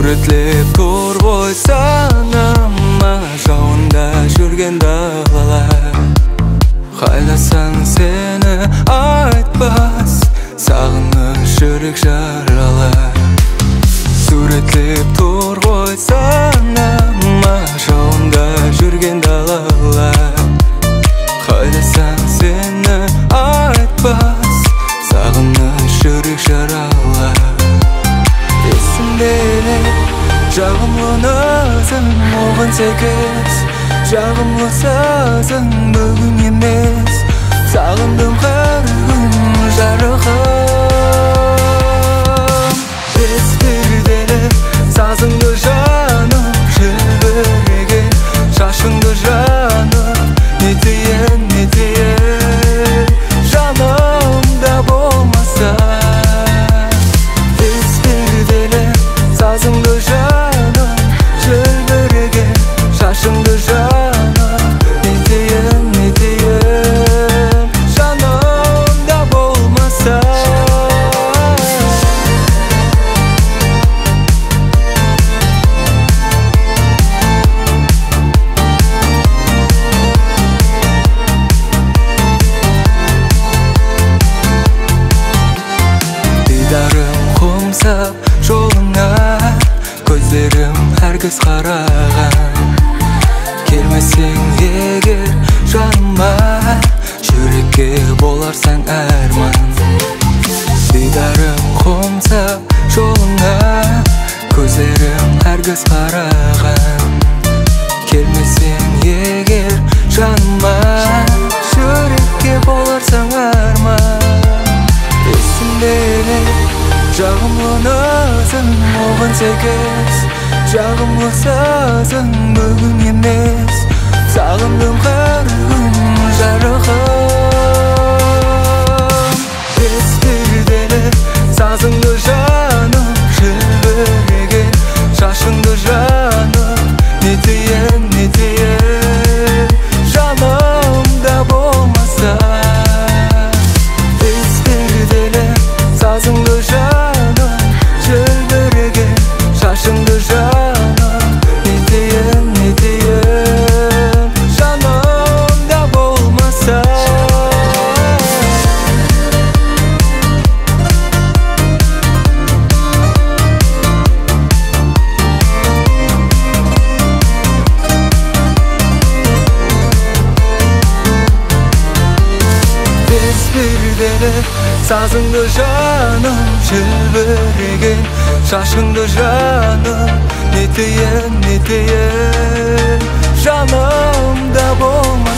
Suretlep turboysan ama жауында жүрген далалар. Қайдасаң сені айтпас, сағыныш жүрек жаралар. Суретлеп turboysan ama жауында жүрген далалар. Қайдасаң сені айтпас, сағыныш жүрек жаралар. Есімдері жағымлы өзің, оған сәйкес жағымлы сөзің бүгін емес. Сағындым қар күн жарығым, бес перделі сазыңды жаным, желбіреген шашыңды жаным. Не дейін, не дейін, жанымда болмаса. Бес перделі сазыңды жаным, желбіреген шашыңды жаным. Не дейін, не дейін, жанымда болмаса. Дидарым құмсап жолыңа, көздерім әркез қараған. Келмесең егер жаныма, жүрекке боларсаң әрман. Дидарым құмсап жолыңа, көздерім әркез қараған. Келмесең егер жаныма, жүрекке боларсаң әрман. Есімдері жағымлы өзің, оған сәйкес жағымлы сөзің бүгін емес. Сағындым қар күн жарығым, бес перделі сазыңды жаным, желбіреген шашыңды жаным. Не дейін, не дейін, жанымда болмаса. Бес перделі сазыңды жаным, желбіреген шашыңды жаным. Не дейін, не дейін, жанымда болмаса. Бес перделі сазыңды жаным, желбіреген шашыңды жаным. Не дейін, не дейін, жанымда болмаса.